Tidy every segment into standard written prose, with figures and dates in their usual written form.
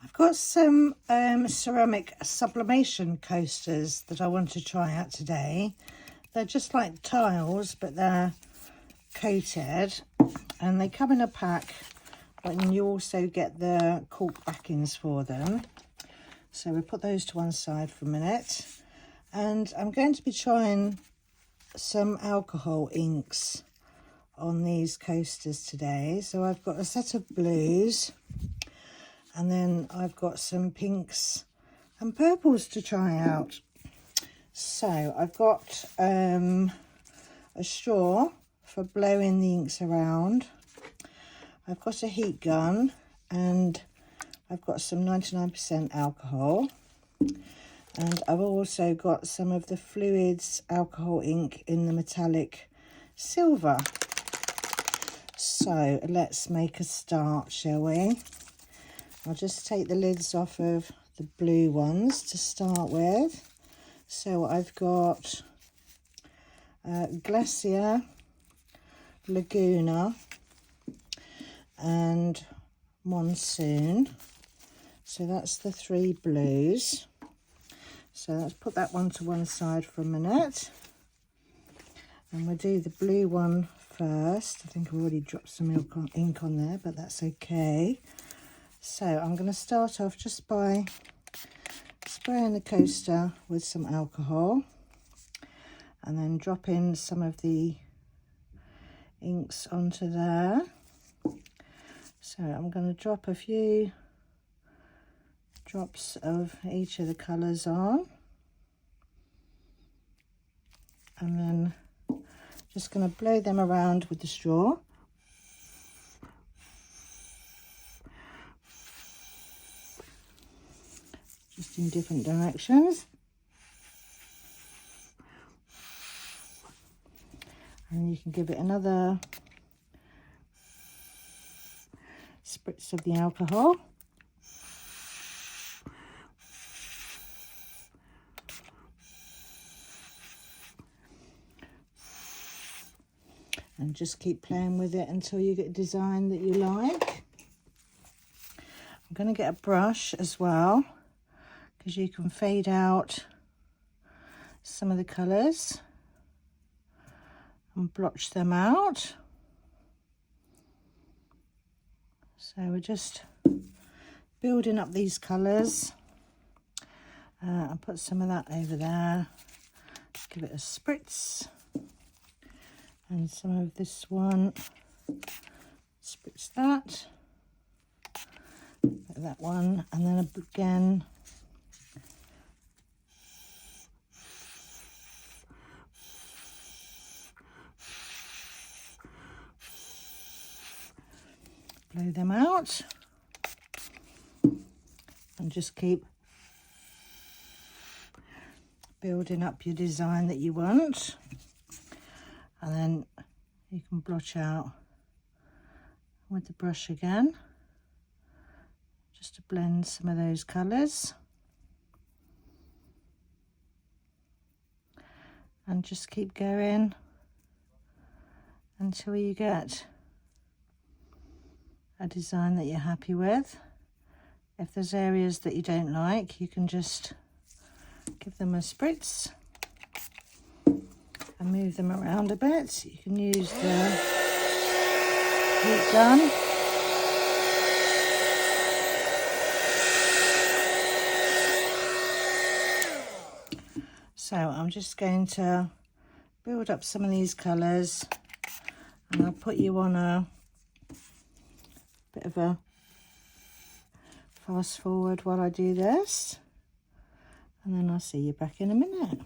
I've got some ceramic sublimation coasters that I want to try out today. They're just like tiles, but they're coated, and they come in a pack, and you also get the cork backings for them. So we'll put those to one side for a minute, and I'm going to be trying some alcohol inks on these coasters today. So I've got a set of blues, and then I've got some pinks and purples to try out. So I've got a straw for blowing the inks around. I've got a heat gun, and I've got some 99% alcohol. And I've also got some of the Fluids alcohol ink in the metallic silver. So let's make a start, shall we? I'll just take the lids off of the blue ones to start with. So I've got Glacier, Laguna and Monsoon. So that's the three blues. So let's put that one to one side for a minute. And we'll do the blue one first. I think I've already dropped some ink on there, but that's okay. So I'm going to start off just by spraying the coaster with some alcohol, and then drop in some of the inks onto there. So I'm going to drop a few drops of each of the colours on, and then just going to blow them around with the straw. Just in different directions. And you can give it another spritz of the alcohol. And just keep playing with it until you get a design that you like. I'm going to get a brush as well, because you can fade out some of the colours and blotch them out. So we're just building up these colours. I'll put some of that over there, give it a spritz, and some of this one, spritz that, that one, and then again blow them out, and just keep building up your design that you want. And then you can blotch out with the brush again, just to blend some of those colours. And just keep going until you get a design that you're happy with. If there's areas that you don't like, you can just give them a spritz and move them around a bit. You can use the heat gun. So I'm just going to build up some of these colours, and I'll put you on a bit of a fast forward while I do this, and then I'll see you back in a minute.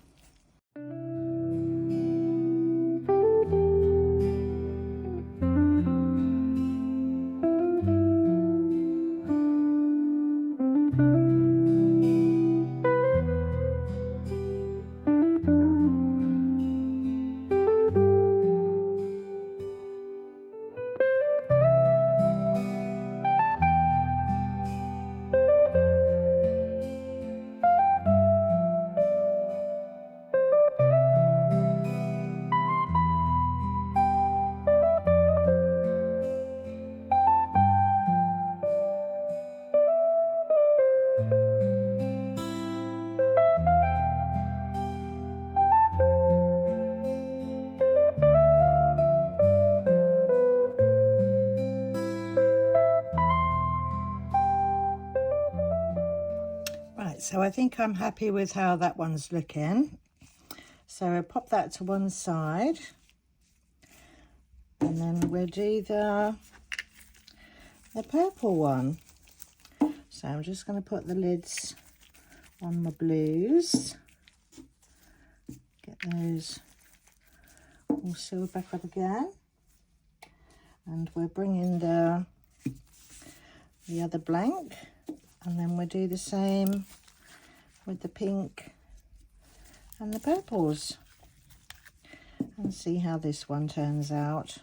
Right, so I think I'm happy with how that one's looking. So I'll pop that to one side, and then we'll do the purple one. So I'm just going to put the lids on my blues, get those all sealed back up again, and we're bringing the other blank, and then we'll do the same with the pink and the purples and see how this one turns out.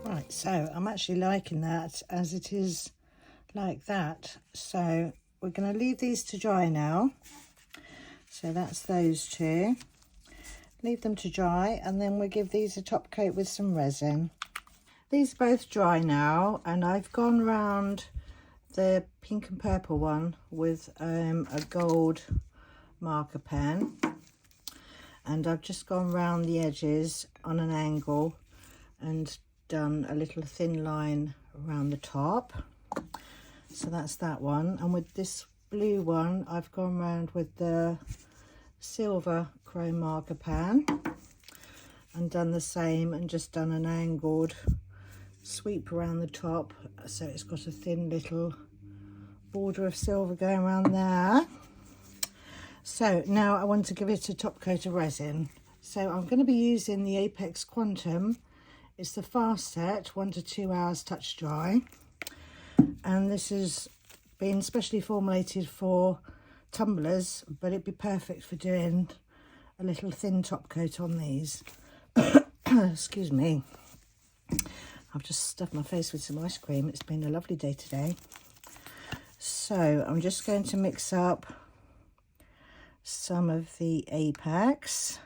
Right, so I'm actually liking that as it is like that. So we're going to leave these to dry now. So that's those two. Leave them to dry, and then we'll give these a top coat with some resin. These are both dry now, and I've gone round the pink and purple one with a gold marker pen, and I've just gone round the edges on an angle and done a little thin line around the top. So that's that one. And with this blue one, I've gone round with the silver chrome marker pen and done the same, and just done an angled sweep around the top, so it's got a thin little border of silver going around there. So now I want to give it a top coat of resin. So I'm going to be using the Apex Quantum. It's the fast set, 1 to 2 hours touch dry, and this has been specially formulated for tumblers, but it'd be perfect for doing a little thin top coat on these. Excuse me, I've just stuffed my face with some ice cream. It's been a lovely day today. So I'm just going to mix up some of the Apex,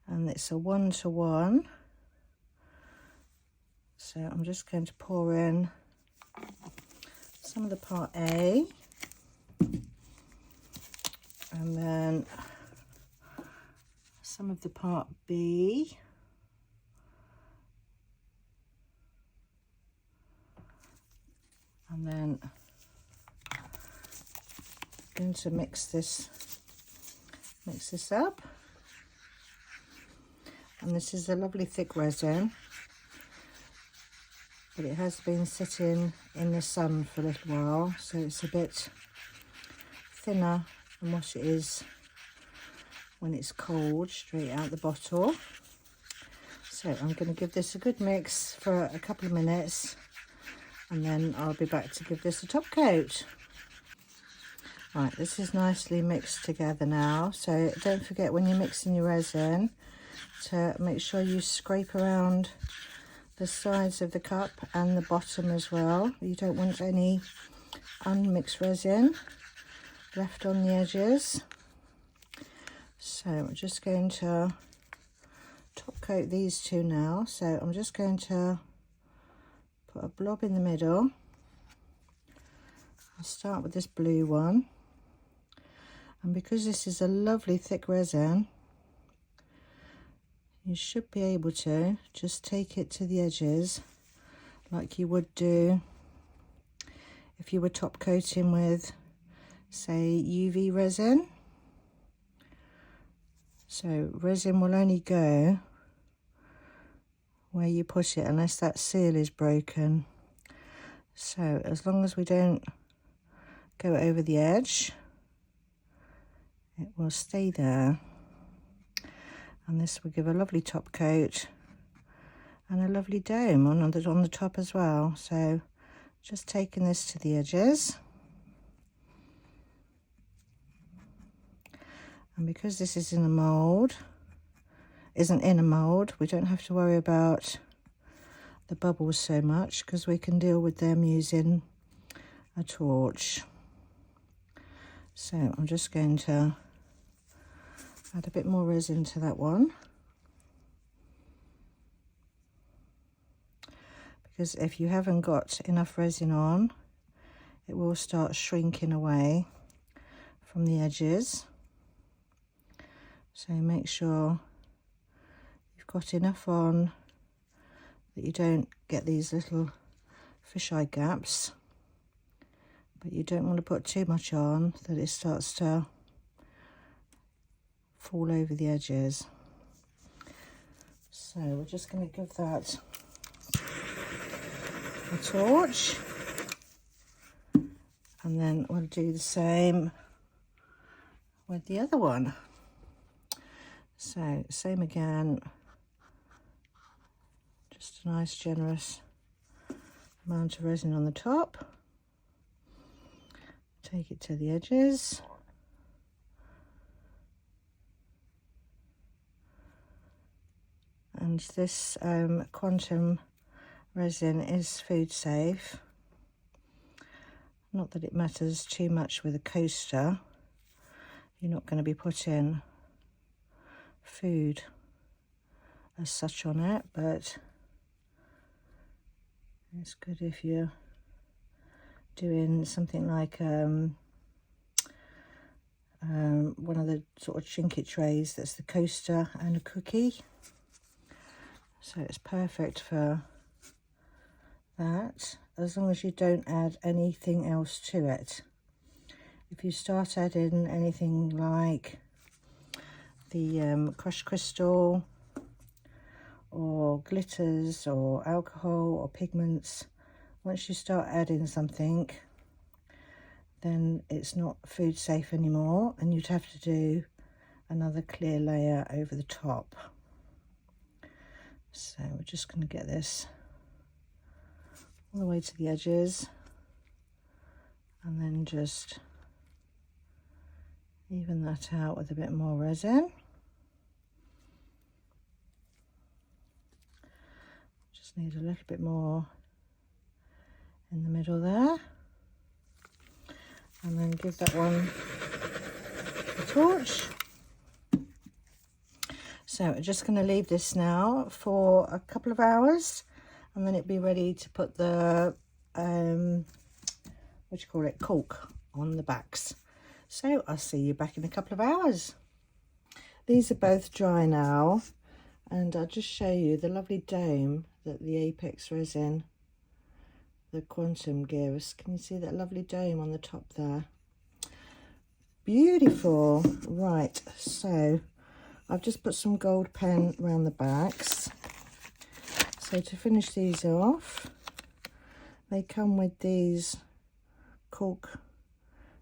and it's a 1-to-1. So I'm just going to pour in some of the part A, and then some of the part B, and then I'm going to mix this up. And this is a lovely thick resin, but it has been sitting in the sun for a little while, so it's a bit thinner than what it is when it's cold straight out the bottle. So I'm going to give this a good mix for a couple of minutes, and then I'll be back to give this a top coat. Right, this is nicely mixed together now, so don't forget when you're mixing your resin to make sure you scrape around the sides of the cup and the bottom as well. You don't want any unmixed resin left on the edges. So I'm just going to top coat these two now. So I'm just going to put a blob in the middle. I'll start with this blue one, and because this is a lovely thick resin, you should be able to just take it to the edges like you would do if you were top coating with, say, UV resin. So resin will only go where you put it unless that seal is broken. So as long as we don't go over the edge, it will stay there. And this will give a lovely top coat and a lovely dome on the top as well. So just taking this to the edges. And because this is in a mould, isn't in a mould, we don't have to worry about the bubbles so much, because we can deal with them using a torch. So I'm just going to add a bit more resin to that one, because if you haven't got enough resin on, it will start shrinking away from the edges. So make sure you've got enough on that you don't get these little fisheye gaps, but you don't want to put too much on that it starts to fall over the edges. So we're just going to give that a torch, and then we'll do the same with the other one. So same again, just a nice generous amount of resin on the top. Take it to the edges. And this quantum resin is food safe. Not that it matters too much with a coaster. You're not going to be putting food as such on it, but it's good if you're doing something like one of the sort of trinket trays that's the coaster and a cookie. So it's perfect for that, as long as you don't add anything else to it. If you start adding anything like the crushed crystal or glitters or alcohol or pigments, once you start adding something, then it's not food safe anymore, and you'd have to do another clear layer over the top. So we're just going to get this all the way to the edges, and then just even that out with a bit more resin. Just need a little bit more in the middle there, and then give that one a torch. So we're just going to leave this now for a couple of hours, and then it'll be ready to put the cork on the backs. So I'll see you back in a couple of hours. These are both dry now, and I'll just show you the lovely dome that the Apex resin, the quantum, gives. Can you see that lovely dome on the top there? Beautiful. Right, so I've just put some gold pen around the backs. So to finish these off, they come with these cork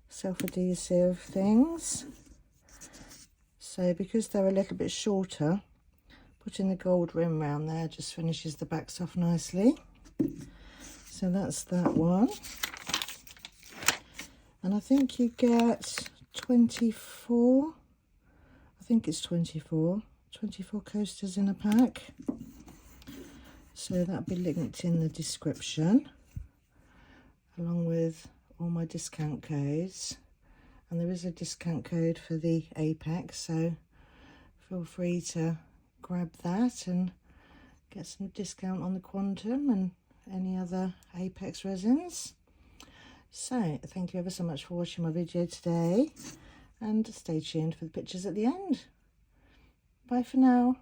self-adhesive things. So because they're a little bit shorter, putting the gold rim around there just finishes the backs off nicely. So that's that one. And I think you get 24, I think it's 24 coasters in a pack. So that'll be linked in the description, along with all my discount codes. And there is a discount code for the Apex, so feel free to grab that and get some discount on the quantum and any other Apex resins. So thank you ever so much for watching my video today, and stay tuned for the pictures at the end. Bye for now.